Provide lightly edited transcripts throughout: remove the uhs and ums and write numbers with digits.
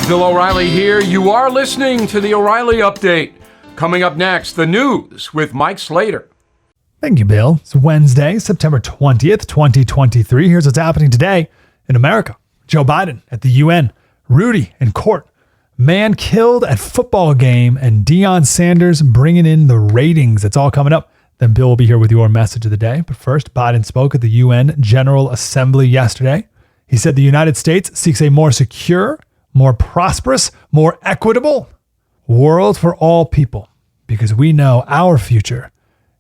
Bill O'Reilly here. You are listening to the O'Reilly Update. Coming up next, the news with Mike Slater. Thank you, Bill. It's Wednesday, September 20th, 2023. Here's what's happening today in America. Joe Biden at the UN. Rudy in court. Man killed at football game. And Dion Sanders bringing in the ratings. It's all coming up. Then Bill will be here with your message of the day. But first, Biden spoke at the UN General Assembly yesterday. He said the United States seeks a more secure, more prosperous, more equitable world for all people, because we know our future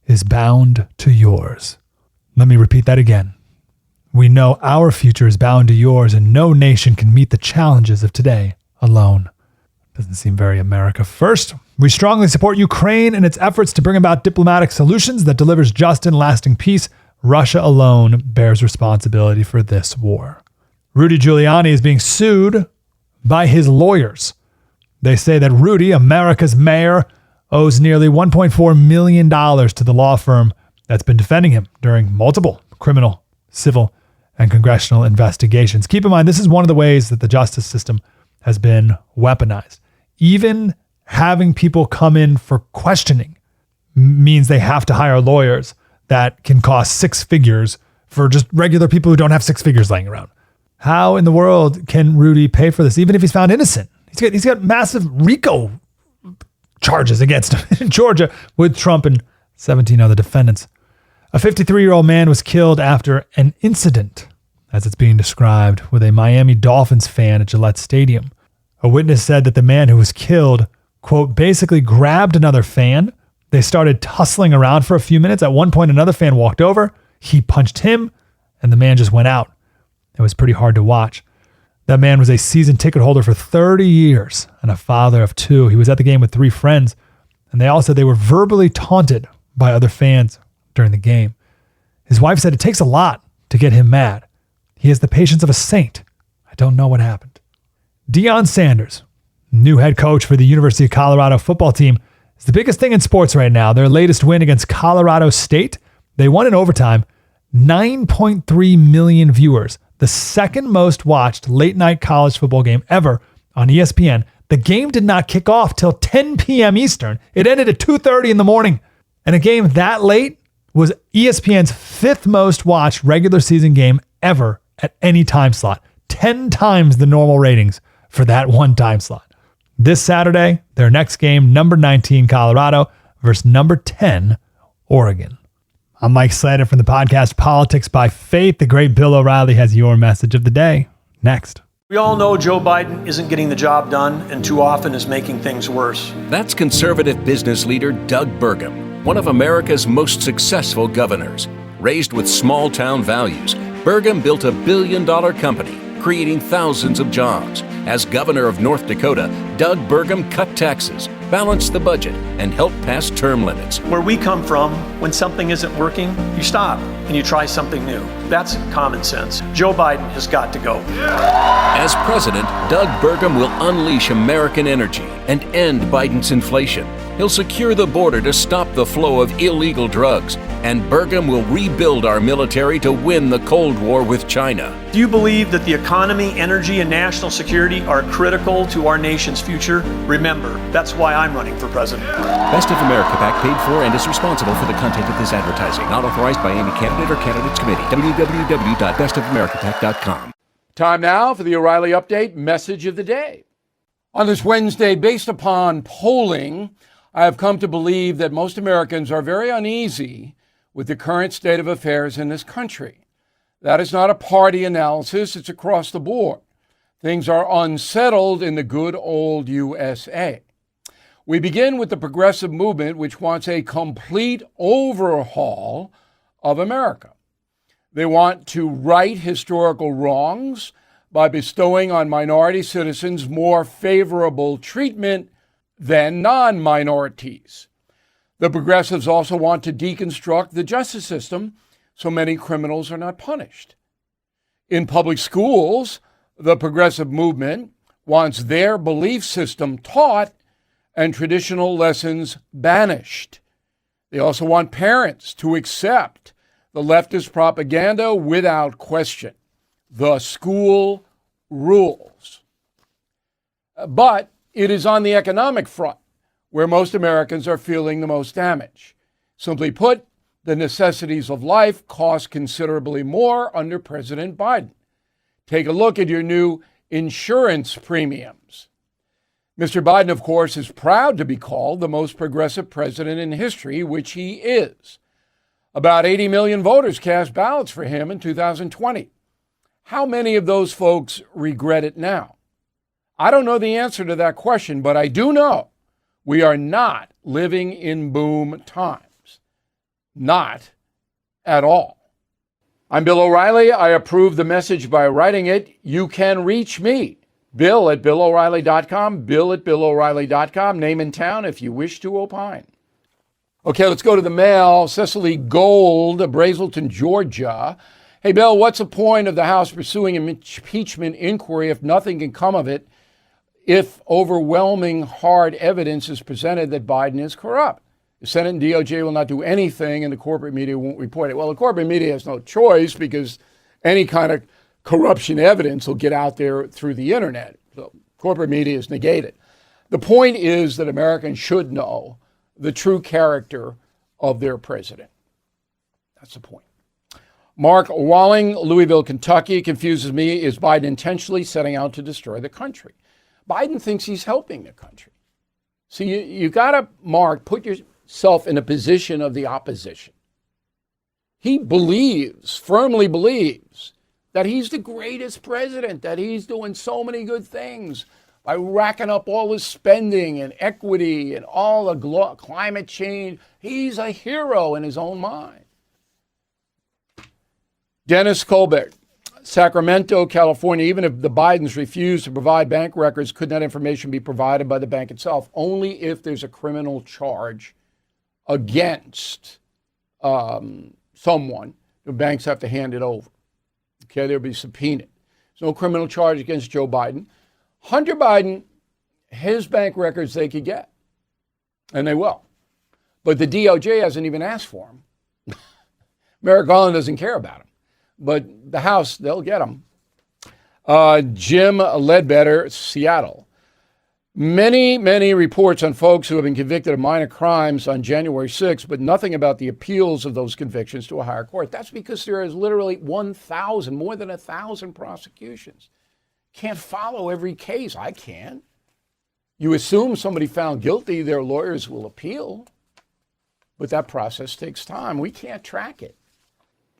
is bound to yours. Let me repeat that again. We know our future is bound to yours, and no nation can meet the challenges of today alone. Doesn't seem very America first. We strongly support Ukraine in its efforts to bring about diplomatic solutions that delivers just and lasting peace. Russia alone bears responsibility for this war. Rudy Giuliani is being sued by his lawyers. They say that Rudy, America's mayor, owes nearly $1.4 million to the law firm that's been defending him during multiple criminal, civil, and congressional investigations. Keep in mind, this is one of the ways that the justice system has been weaponized. Even having people come in for questioning means they have to hire lawyers that can cost six figures for just regular people who don't have six figures laying around. How in the world can Rudy pay for this, even if he's found innocent? He's got massive RICO charges against him in Georgia with Trump and 17 other defendants. A 53-year-old man was killed after an incident, as it's being described, with a Miami Dolphins fan at Gillette Stadium. A witness said that the man who was killed, quote, basically grabbed another fan. They started tussling around for a few minutes. At one point, another fan walked over. He punched him, and the man just went out. It was pretty hard to watch. That man was a season ticket holder for 30 years and a father of two. He was at the game with three friends, and they all said they were verbally taunted by other fans during the game. His wife said it takes a lot to get him mad. He has the patience of a saint. I don't know what happened. Dion Sanders, new head coach for the University of Colorado football team, is the biggest thing in sports right now. Their latest win against Colorado State, they won in overtime, 9.3 million viewers. The second most watched late night college football game ever on ESPN. The game did not kick off till 10 p.m. Eastern. It ended at 2:30 in the morning. And a game that late was ESPN's fifth most watched regular season game ever at any time slot. 10 times the normal ratings for that one time slot. This Saturday, their next game, number 19 Colorado versus number 10 Oregon. I'm Mike Slater from the podcast Politics by Faith. The great Bill O'Reilly has your message of the day. Next. We all know Joe Biden isn't getting the job done and too often is making things worse. That's conservative business leader Doug Burgum, one of America's most successful governors. Raised with small-town values, Burgum built a billion-dollar company, creating thousands of jobs. As governor of North Dakota, Doug Burgum cut taxes, balanced the budget, and helped pass term limits. Where we come from, when something isn't working, you stop and you try something new. That's common sense. Joe Biden has got to go. As president, Doug Burgum will unleash American energy and end Biden's inflation. He'll secure the border to stop the flow of illegal drugs, and Burgum will rebuild our military to win the Cold War with China. Do you believe that the economy, energy, and national security are critical to our nation's future? Remember, that's why I'm running for president. Best of America PAC paid for and is responsible for the content of this advertising. Not authorized by any candidate or candidates committee. www.bestofamericapac.com. Time now for the O'Reilly Update message of the day. On this Wednesday, based upon polling, I have come to believe that most Americans are very uneasy with the current state of affairs in this country. That is not a party analysis, it's across the board. Things are unsettled in the good old USA. We begin with the progressive movement, which wants a complete overhaul of America. They want to right historical wrongs by bestowing on minority citizens more favorable treatment than non-minorities. The progressives also want to deconstruct the justice system so many criminals are not punished. In public schools, the progressive movement wants their belief system taught and traditional lessons banished. They also want parents to accept the leftist propaganda without question. The school rules. But it is on the economic front where most Americans are feeling the most damage. Simply put, the necessities of life cost considerably more under President Biden. Take a look at your new insurance premiums. Mr. Biden, of course, is proud to be called the most progressive president in history, which he is. About 80 million voters cast ballots for him in 2020. How many of those folks regret it now? I don't know the answer to that question, but I do know we are not living in boom times. Not at all. I'm Bill O'Reilly. I approve the message by writing it. You can reach me, Bill at BillO'Reilly.com, Bill at BillO'Reilly.com, name and town if you wish to opine. Okay, let's go to the mail. Cecily Gold, Brazelton, Georgia. Hey, Bill, what's the point of the House pursuing an impeachment inquiry if nothing can come of it, if overwhelming hard evidence is presented that Biden is corrupt? The Senate and DOJ will not do anything, and the corporate media won't report it. Well, the corporate media has no choice because any kind of corruption evidence will get out there through the internet. So corporate media is negated. The point is that Americans should know the true character of their president. That's the point. Mark Walling, Louisville, Kentucky, confuses me. Is Biden intentionally setting out to destroy the country? Biden thinks he's helping the country. So you got to, Mark, put yourself in a position of the opposition. He firmly believes, that he's the greatest president, that he's doing so many good things by racking up all his spending and equity and all the climate change. He's a hero in his own mind. Dennis Colbert, Sacramento, California. Even if the Bidens refuse to provide bank records, could that information be provided by the bank itself? Only if there's a criminal charge against someone. The banks have to hand it over. Okay, there'll be subpoenaed. There's no criminal charge against Joe Biden. Hunter Biden, his bank records they could get, and they will. But the DOJ hasn't even asked for them. Merrick Garland doesn't care about them. But the House, they'll get them. Jim Ledbetter, Seattle. Many reports on folks who have been convicted of minor crimes on January 6th, but nothing about the appeals of those convictions to a higher court. That's because there is literally more than 1,000 prosecutions. Can't follow every case. I can. You assume somebody found guilty, their lawyers will appeal. But that process takes time. We can't track it.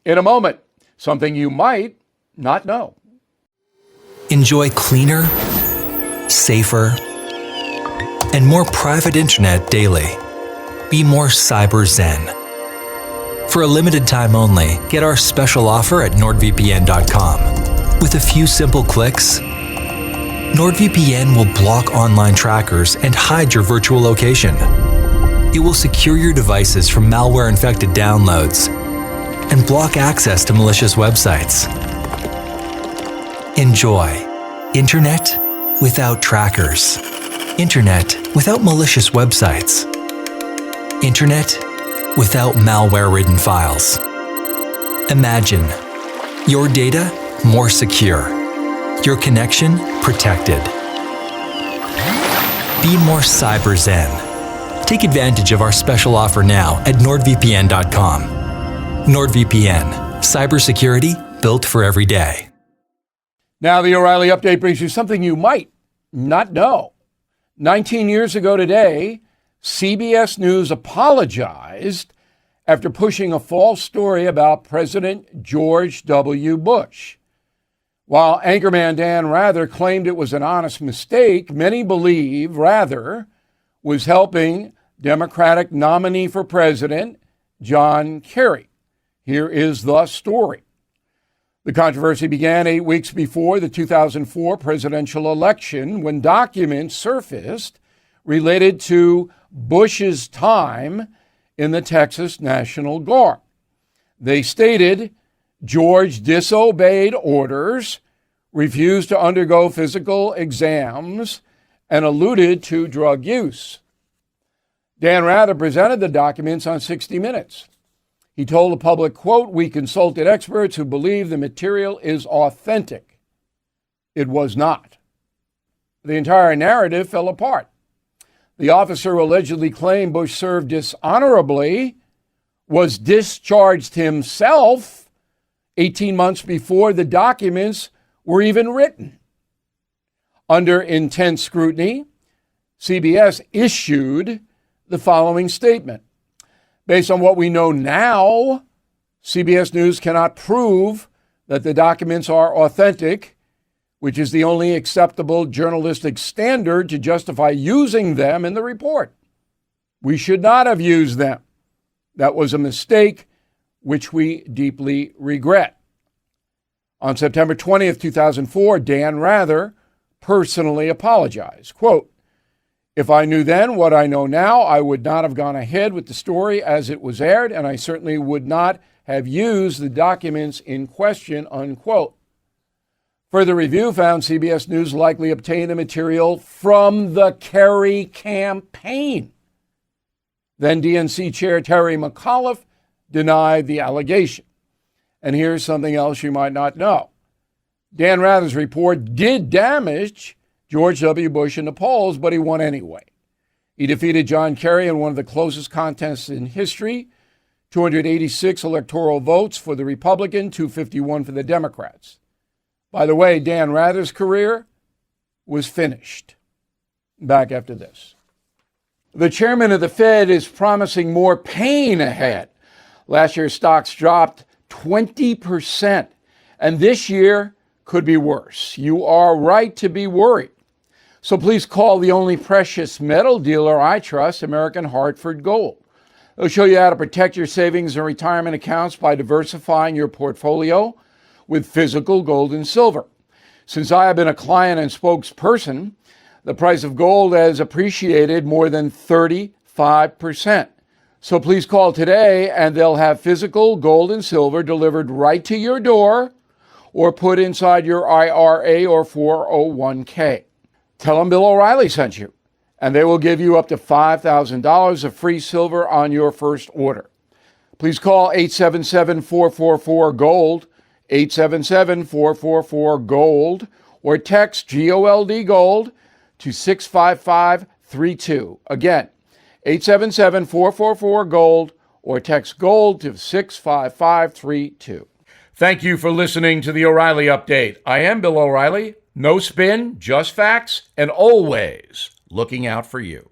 In a moment, something you might not know. Enjoy cleaner, safer, and more private internet daily. Be more cyber zen. For a limited time only, get our special offer at NordVPN.com. With a few simple clicks, NordVPN will block online trackers and hide your virtual location. It will secure your devices from malware-infected downloads and block access to malicious websites. Enjoy internet without trackers. Internet without malicious websites. Internet without malware-ridden files. Imagine your data more secure, your connection protected. Be more cyber zen. Take advantage of our special offer now at NordVPN.com. NordVPN, cybersecurity built for every day. Now the O'Reilly Update brings you something you might not know. 19 years ago today, CBS News apologized after pushing a false story about President George W. Bush. While anchorman Dan Rather claimed it was an honest mistake, many believe Rather was helping Democratic nominee for president John Kerry. Here is the story. The controversy began 8 weeks before the 2004 presidential election when documents surfaced related to Bush's time in the Texas National Guard. They stated George disobeyed orders, refused to undergo physical exams, and alluded to drug use. Dan Rather presented the documents on 60 Minutes. He told the public, quote, "We consulted experts who believe the material is authentic." It was not. the entire narrative fell apart. The officer who allegedly claimed Bush served dishonorably was discharged himself 18 months before the documents were even written. Under intense scrutiny, CBS issued the following statement. Based on what we know now, CBS News cannot prove that the documents are authentic, which is the only acceptable journalistic standard to justify using them in the report. We should not have used them. That was a mistake, which we deeply regret. On September 20th, 2004, Dan Rather personally apologized. Quote, "If I knew then what I know now, I would not have gone ahead with the story as it was aired, and I certainly would not have used the documents in question," unquote. Further review found CBS News likely obtained the material from the Kerry campaign. Then DNC Chair Terry McAuliffe denied the allegation. And here's something else you might not know. Dan Rather's report did damage George W. Bush in the polls, but he won anyway. He defeated John Kerry in one of the closest contests in history, 286 electoral votes for the Republican, 251 for the Democrats. By the way, Dan Rather's career was finished. Back after this. The chairman of the Fed is promising more pain ahead. Last year, stocks dropped 20%, and this year could be worse. You are right to be worried. So please call the only precious metal dealer I trust, American Hartford Gold. They'll show you how to protect your savings and retirement accounts by diversifying your portfolio with physical gold and silver. Since I have been a client and spokesperson, the price of gold has appreciated more than 35%. So please call today and they'll have physical gold and silver delivered right to your door or put inside your IRA or 401k. Tell them Bill O'Reilly sent you, and they will give you up to $5,000 of free silver on your first order. Please call 877-444-GOLD, 877-444-GOLD, or text GOLD GOLD to 65532. Again, 877-444-GOLD, or text GOLD to 65532. Thank you for listening to the O'Reilly Update. I am Bill O'Reilly. No spin, just facts, and always looking out for you.